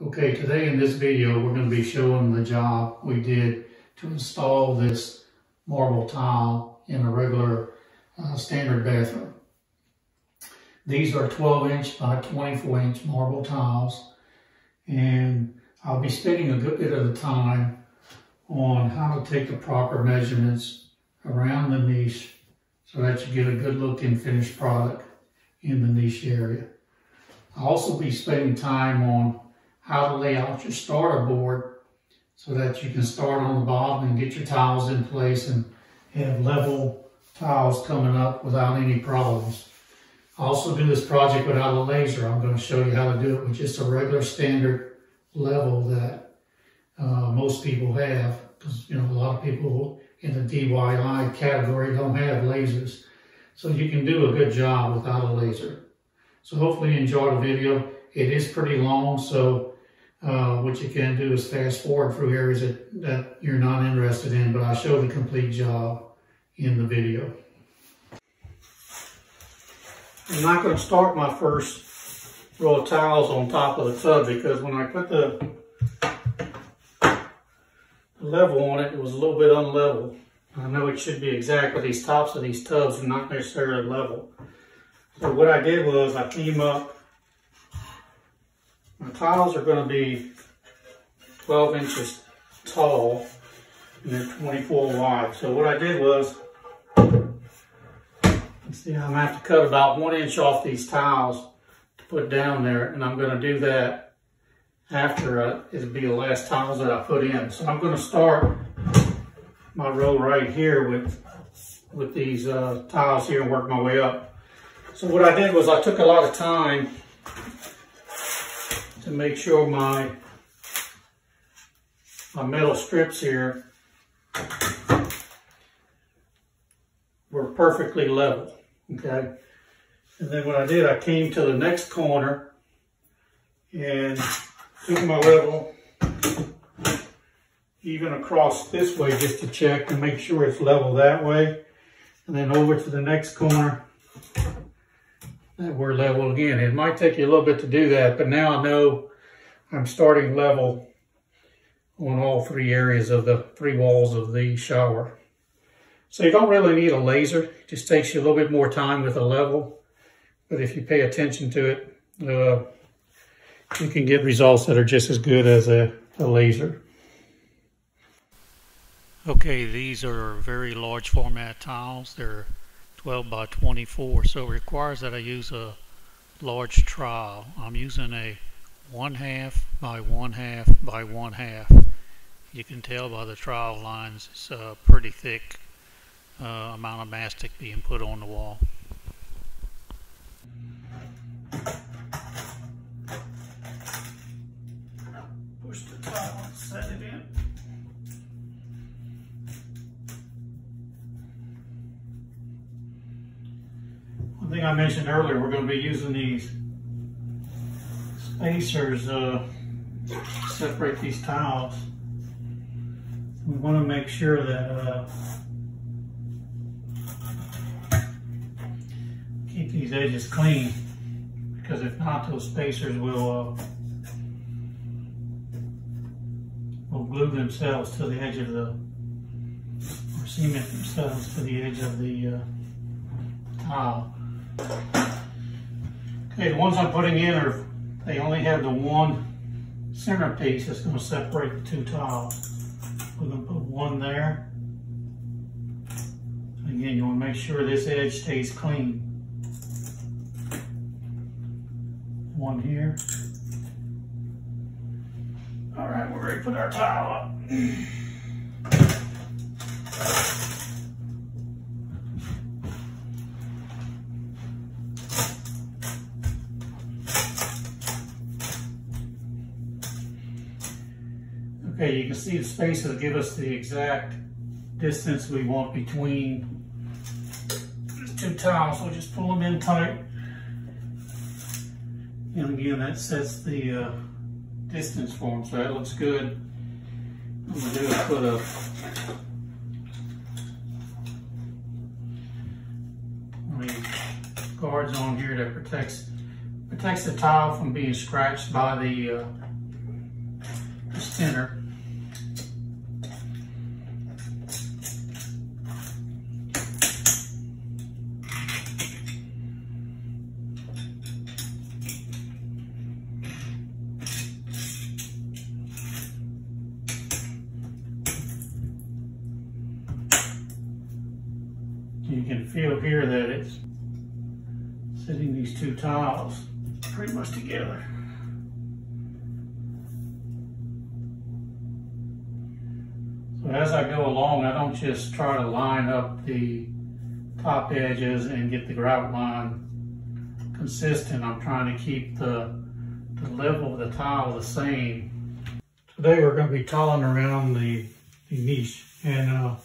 Okay, today in this video we're going to be showing the job we did to install this marble tile in a regular standard bathroom. These are 12-inch by 24-inch marble tiles, and I'll be spending a good bit of the time on how to take the proper measurements around the niche so that you get a good looking finished product in the niche area. I'll also be spending time on how to lay out your starter board so that you can start on the bottom and get your tiles in place and have level tiles coming up without any problems. I also do this project without a laser. I'm going to show you how to do it with just a regular standard level that most people have, because a lot of people in the DIY category don't have lasers. So you can do a good job without a laser. So hopefully you enjoy the video. It is pretty long, so what you can do is fast forward through areas that you're not interested in, but I show the complete job in the video. I'm not going to start my first row of tiles on top of the tub because when I put the level on it, it was a little bit unlevel. I know it should be exact, but these tops of these tubs are not necessarily level. So what I did was I came up. My tiles are going to be 12 inches tall and they're 24 wide. So what I did was, let's see, I'm going to have to cut about 1 inch off these tiles to put down there, and I'm going to do that after it'll be the last tiles that I put in. So I'm going to start my row right here with these tiles here and work my way up. So what I did was I took a lot of time to make sure my metal strips here were perfectly level, okay? And then what I did, I came to the next corner and took my level even across this way just to check and make sure it's level that way. And then over to the next corner that we're level again. It might take you a little bit to do that, but now I know I'm starting level on all three areas of the three walls of the shower. So you don't really need a laser. It just takes you a little bit more time with a level, but if you pay attention to it, you can get results that are just as good as a laser. Okay, these are very large format tiles. They're 12 by 24, so it requires that I use a large trowel. I'm using a 1/2 by 1/2 by 1/2. You can tell by the trowel lines it's a pretty thick amount of mastic being put on the wall. Push the tile and set it in. One thing I mentioned earlier, we're going to be using these spacers to separate these tiles. We want to make sure that keep these edges clean, because if not, those spacers will glue themselves to the edge of the, or cement themselves to the edge of the tile. Okay, the ones I'm putting in they only have the one center piece that's going to separate the two tiles. We're going to put one there. Again, you want to make sure this edge stays clean. One here. All right, we're ready to put our tile up. Okay, you can see the spacers give us the exact distance we want between the two tiles. So just pull them in tight. And again, that sets the distance for them, so that looks good. What I'm going to do is put guards on here that protects the tile from being scratched by the It's thinner. You can feel here that it's sitting these two tiles pretty much together. So as I go along, I don't just try to line up the top edges and get the grout line consistent. I'm trying to keep the level of the tile the same. Today we're going to be tiling around the niche, and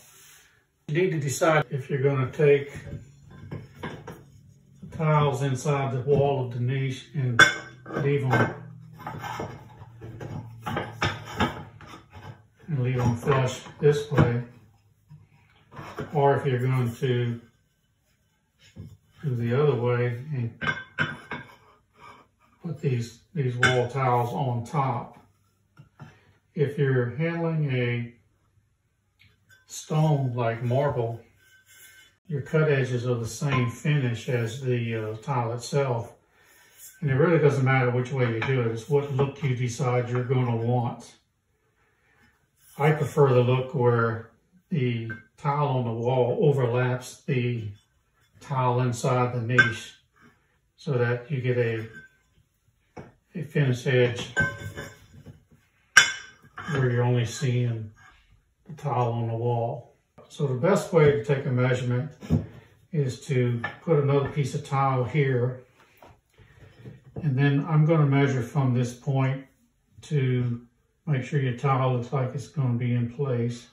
you need to decide if you're going to take the tiles inside the wall of the niche and leave them flush this way, or if you're going to do the other way and put these wall tiles on top. If you're handling a stone like marble, your cut edges are the same finish as the tile itself, and it really doesn't matter which way you do it. It's what look you decide you're going to want. I prefer the look where the tile on the wall overlaps the tile inside the niche, so that you get a finished edge where you're only seeing the tile on the wall. So the best way to take a measurement is to put another piece of tile here, and then I'm going to measure from this point to make sure your tile looks like it's going to be in place.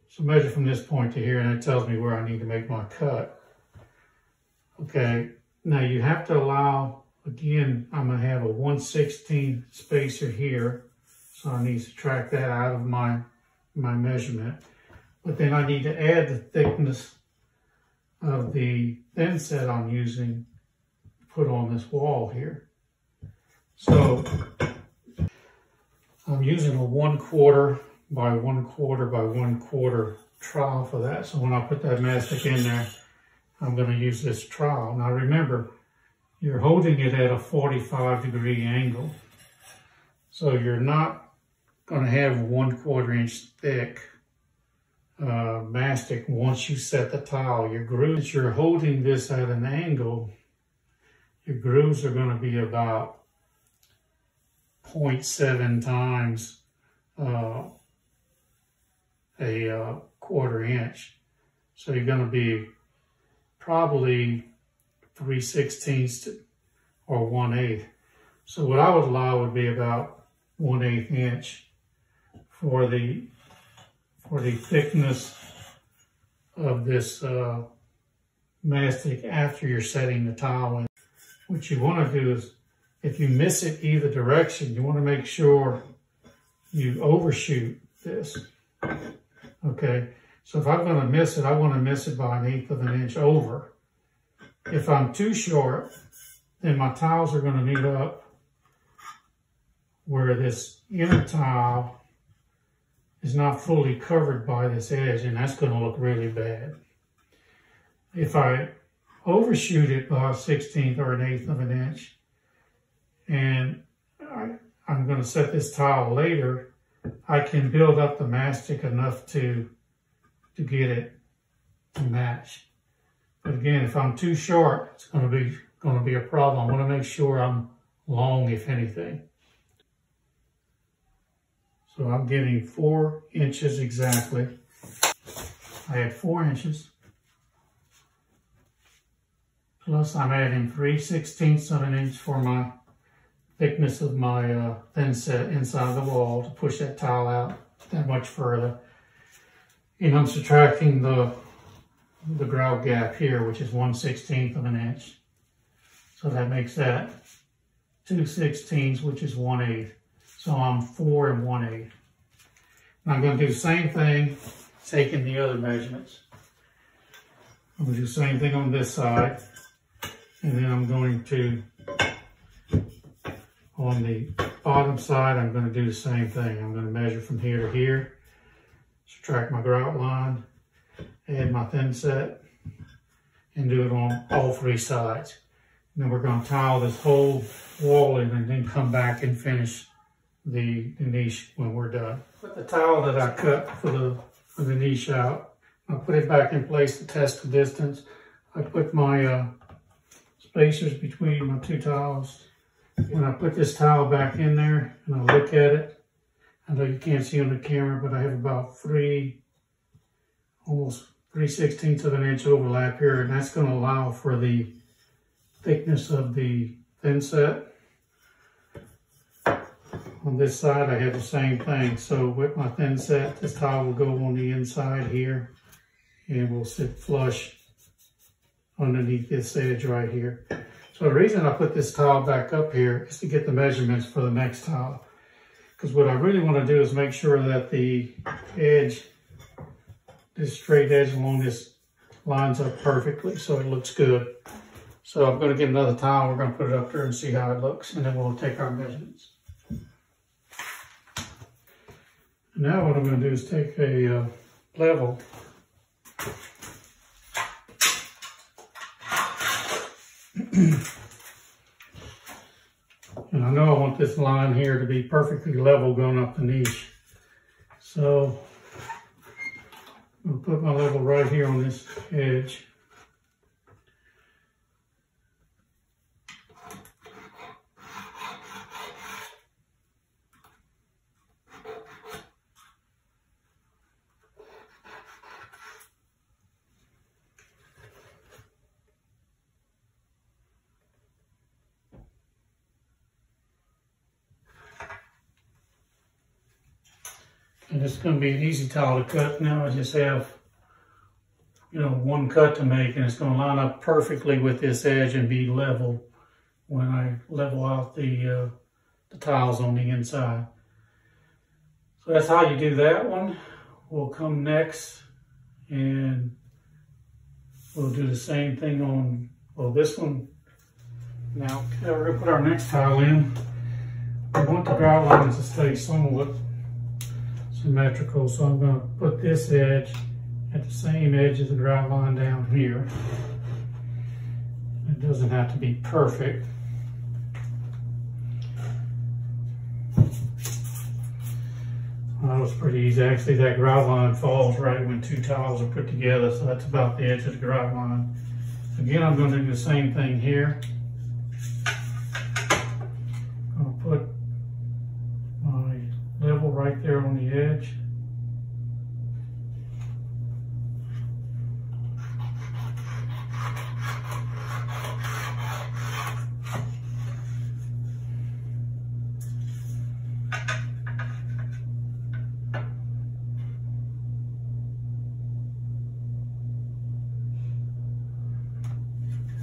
So measure from this point to here, and it tells me where I need to make my cut. Okay, now you have to allow, again, I'm going to have a 1/16 spacer here, so I need to subtract that out of my measurement. But then I need to add the thickness of the thin set I'm using to put on this wall here. So I'm using a 1/4 by 1/4 by 1/4 trowel for that. So when I put that mastic in there, I'm going to use this trowel. Now remember, you're holding it at a 45-degree angle. So you're not going to have 1/4 inch thick mastic once you set the tile. Your grooves, you're holding this at an angle, your grooves are going to be about 0.7 times a 1/4 inch. So you're going to be probably 3/16 or 1/8. So what I would allow would be about 1/8 inch for the thickness of this mastic after you're setting the tile in. What you want to do is, if you miss it either direction, you want to make sure you overshoot this. Okay, so if I'm going to miss it, I want to miss it by 1/8 of an inch over. If I'm too short, then my tiles are going to meet up where this inner tile is not fully covered by this edge, and that's going to look really bad. If I overshoot it by 1/16 or 1/8 of an inch, and I'm going to set this tile later, I can build up the mastic enough to get it to match. But again, if I'm too short, it's going to be a problem. I want to make sure I'm long, if anything. So I'm getting 4 inches exactly. I had 4 inches. Plus I'm adding 3/16 of an inch for my thickness of my thin set inside the wall to push that tile out that much further. And I'm subtracting the grout gap here, which is 1/16 of an inch. So that makes that 2/16, which is 1/8. So I'm 4 1/8. And I'm going to do the same thing, taking the other measurements. I'm going to do the same thing on this side. And then I'm going to On the bottom side, I'm going to do the same thing. I'm going to measure from here to here, subtract my grout line, add my thin set, and do it on all three sides. And then we're going to tile this whole wall in and then come back and finish the niche when we're done. Put the tile that I cut for the niche out. I'll put it back in place to test the distance. I put my spacers between my two tiles. When I put this tile back in there and I look at it, I know you can't see on the camera, but I have about almost 3/16 of an inch overlap here, and that's going to allow for the thickness of the thin set. On this side, I have the same thing. So with my thin set, this tile will go on the inside here and will sit flush underneath this edge right here. So the reason I put this tile back up here is to get the measurements for the next tile. Because what I really want to do is make sure that the edge, this straight edge along this, lines up perfectly so it looks good. So I'm going to get another tile, we're going to put it up there and see how it looks, and then we'll take our measurements. Now what I'm going to do is take a level and I know I want this line here to be perfectly level going up the niche. So I'm going to put my level right here on this edge. And it's going to be an easy tile to cut. Now I just have, one cut to make, and it's going to line up perfectly with this edge and be level when I level out the tiles on the inside. So that's how you do that one. We'll come next and we'll do the same thing on, this one. Now we're going to put our next tile in. I want the grout lines to stay somewhat symmetrical, so I'm going to put this edge at the same edge as the grout line down here. It doesn't have to be perfect. That was pretty easy. Actually, that grout line falls right when two tiles are put together, so that's about the edge of the grout line. Again, I'm going to do the same thing here. I'm going to put my level right there on the edge.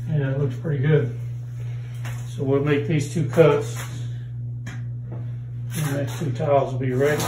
Yeah, it looks pretty good. So we'll make these two cuts. The next two tiles will be ready.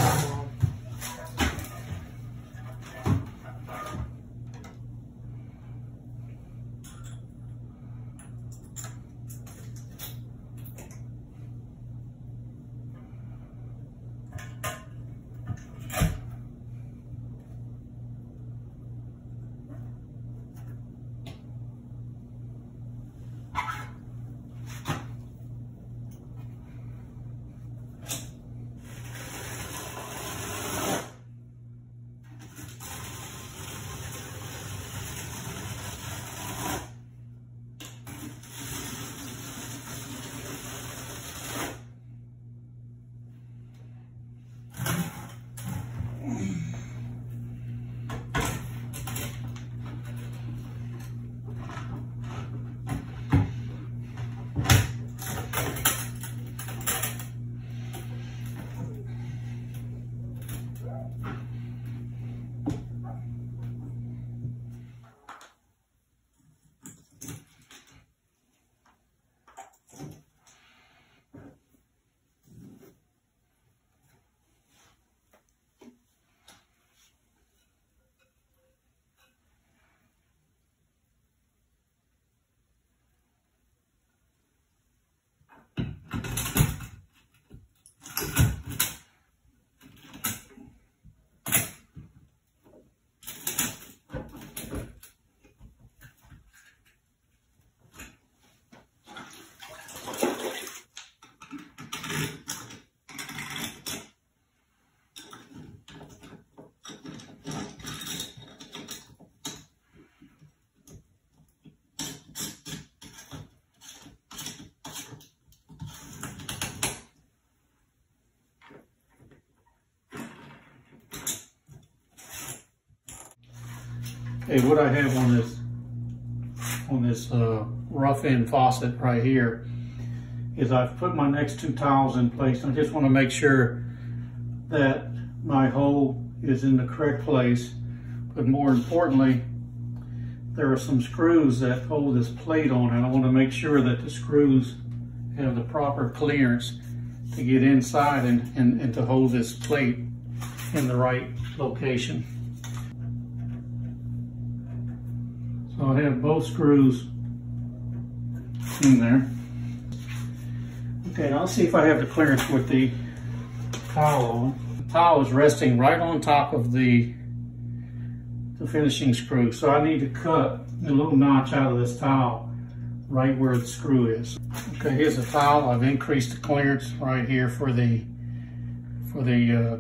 Okay, what I have on this rough end faucet right here is I've put my next two towels in place. I just want to make sure that my hole is in the correct place, but more importantly, there are some screws that hold this plate on, and I want to make sure that the screws have the proper clearance to get inside and to hold this plate in the right location. So I have both screws in there. Okay, now let's see if I have the clearance with the towel on. The towel is resting right on top of the finishing screw. So I need to cut a little notch out of this towel right where the screw is. Okay, here's the towel. I've increased the clearance right here for the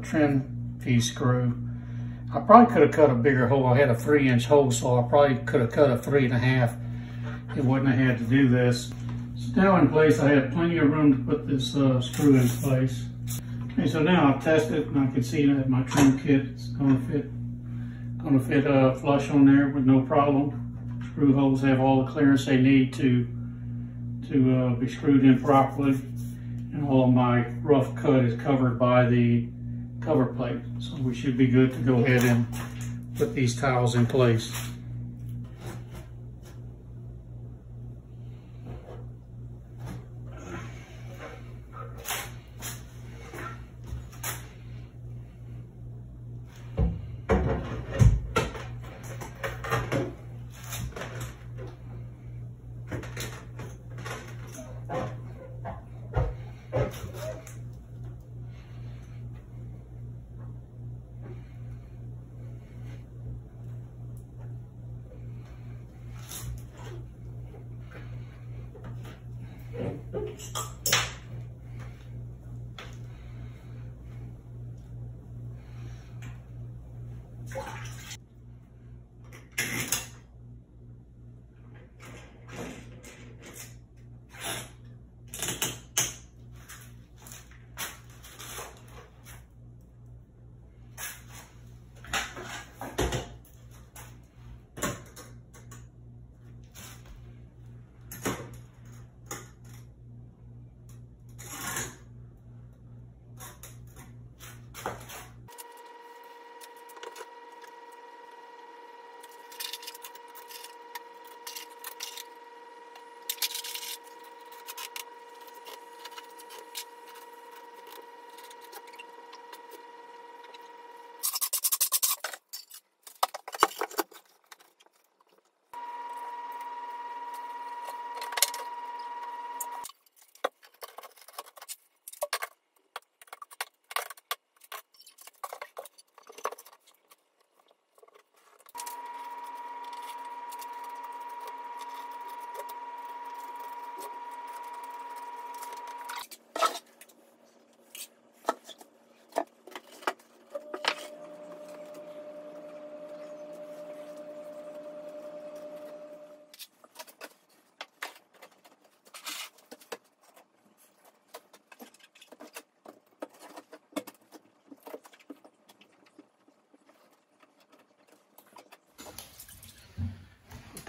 trim piece screw. I probably could have cut a bigger hole. I had a 3-inch hole, so I probably could have cut a 3.5. It wouldn't have had to do this. It's now in place. I have plenty of room to put this screw in place. Okay, so now I've tested and I can see that my trim kit is going to fit flush on there with no problem. Screw holes have all the clearance they need to be screwed in properly, and all of my rough cut is covered by the cover plate. So we should be good to go ahead and put these towels in place.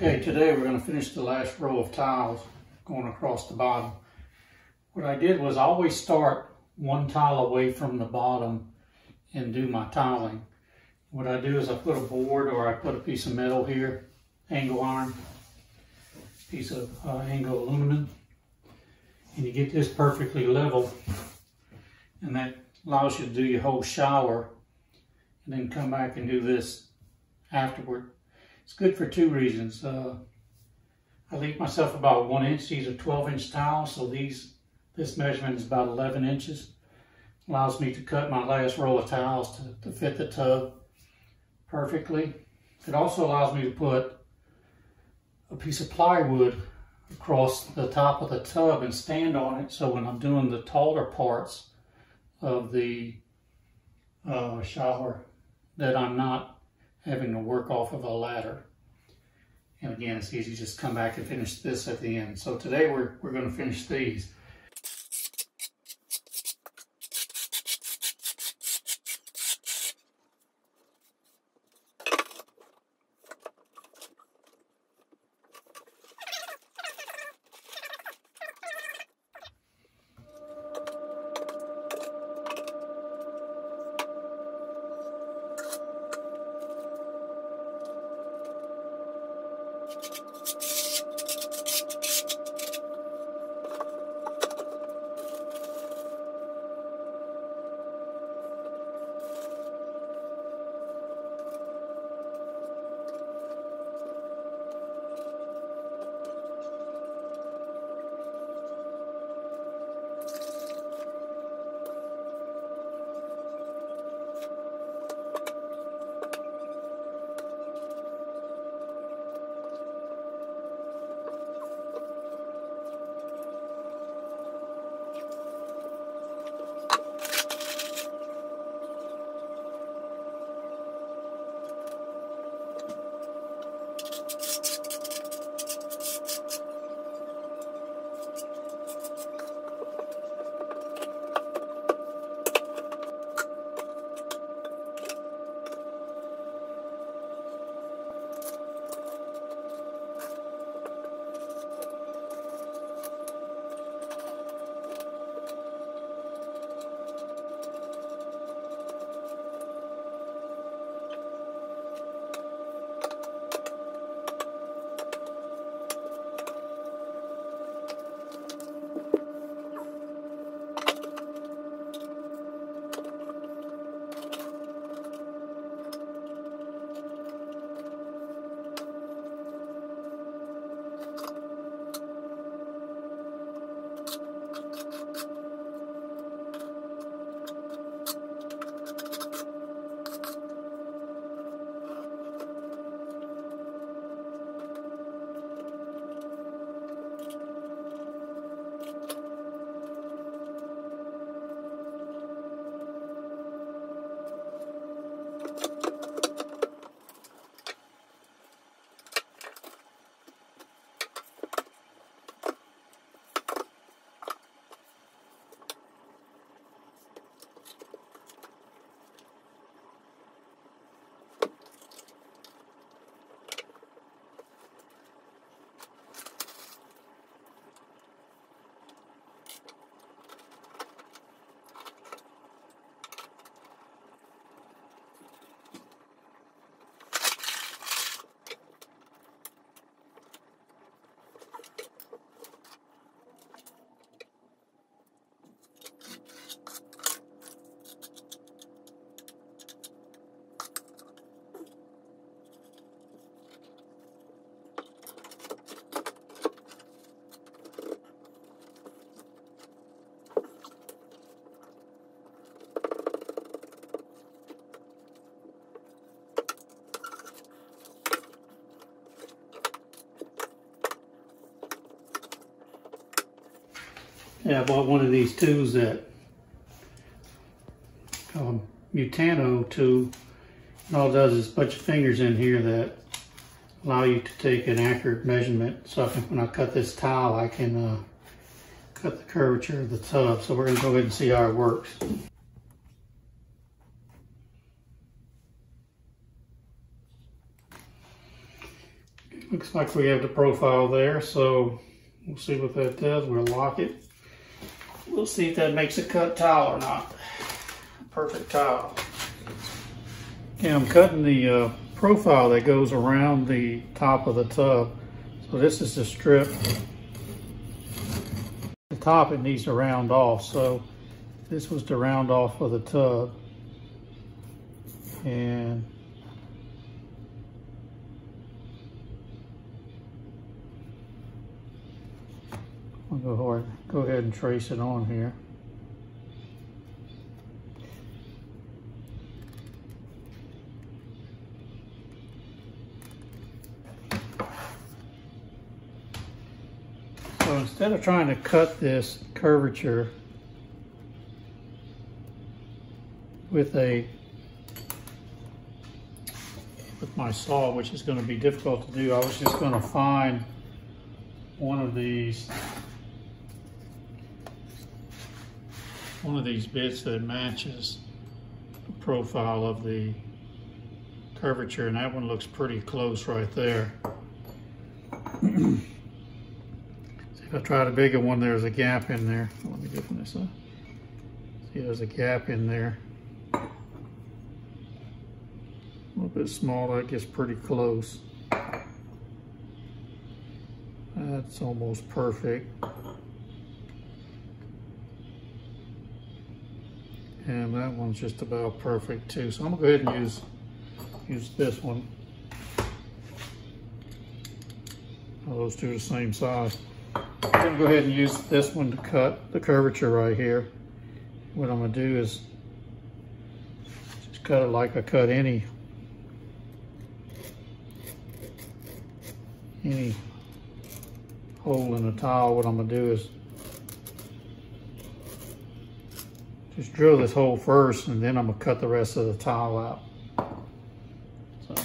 Okay, today we're going to finish the last row of tiles going across the bottom. What I did was I always start one tile away from the bottom and do my tiling. What I do is I put a board, or I put a piece of metal here, angle iron, piece of angle aluminum, and you get this perfectly level, and that allows you to do your whole shower and then come back and do this afterward. It's good for two reasons. I leave myself about 1 inch. These are 12-inch tiles, so this measurement is about 11 inches. Allows me to cut my last row of tiles to fit the tub perfectly. It also allows me to put a piece of plywood across the top of the tub and stand on it, so when I'm doing the taller parts of the shower, that I'm not having to work off of a ladder. And again, it's easy, just come back and finish this at the end. So today we're going to finish these. Yeah, I bought one of these tools that Mutano tool. And all it does is put your fingers in here that allow you to take an accurate measurement. So when I cut this tile, I can cut the curvature of the tub. So we're going to go ahead and see how it works. Looks like we have the profile there, so we'll see what that does. We'll lock it. We'll see if that makes a cut tile or not. Perfect tile. Okay, I'm cutting the profile that goes around the top of the tub. So this is the strip. The top it needs to round off, so this was to round off of the tub. And I'll go ahead and trace it on here. So instead of trying to cut this curvature with my saw, which is going to be difficult to do, I was just going to find one of these bits that matches the profile of the curvature, and that one looks pretty close right there. See, if I try the bigger one, there's a gap in there. Let me open this up. See, there's a gap in there. A little bit smaller, it gets pretty close. That's almost perfect. And that one's just about perfect too. So I'm gonna go ahead and use this one. Those two are the same size. I'm gonna go ahead and use this one to cut the curvature right here. What I'm gonna do is just cut it like I cut any hole in a tile. What I'm gonna do is just drill this hole first, and then I'm gonna cut the rest of the tile out. So.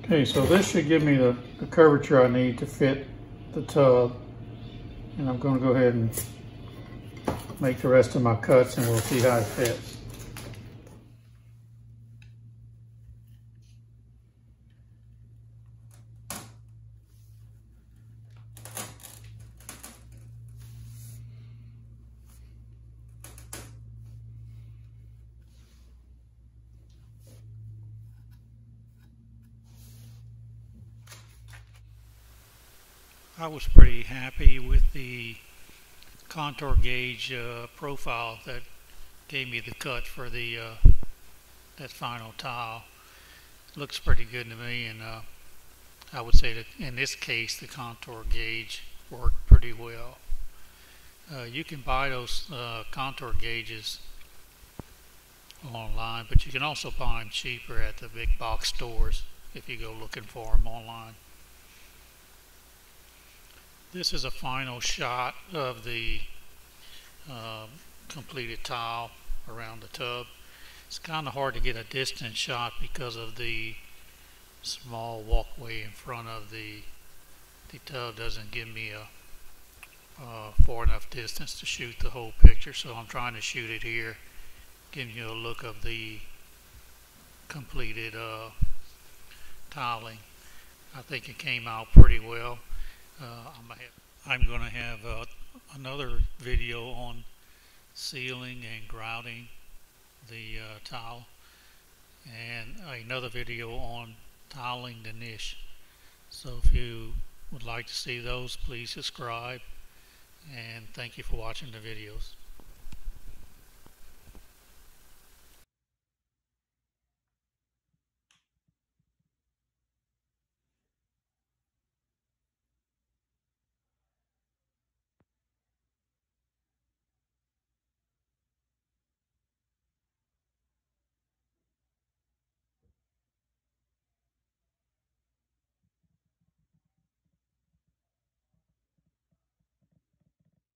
Okay, so this should give me the curvature I need to fit the tub, and I'm going to go ahead and make the rest of my cuts, and we'll see how it fits. I was pretty happy with the contour gauge profile that gave me the cut for the that final tile. Looks pretty good to me, and I would say that in this case the contour gauge worked pretty well. You can buy those contour gauges online, but you can also buy them cheaper at the big box stores if you go looking for them online. This is a final shot of the completed tile around the tub. It's kind of hard to get a distant shot because of the small walkway in front of the tub. Doesn't give me a far enough distance to shoot the whole picture, so I'm trying to shoot it here, giving you a look of the completed tiling. I think it came out pretty well. I'm going to have another video on sealing and grouting the tile, and another video on tiling the niche. So if you would like to see those, please subscribe, and thank you for watching the videos.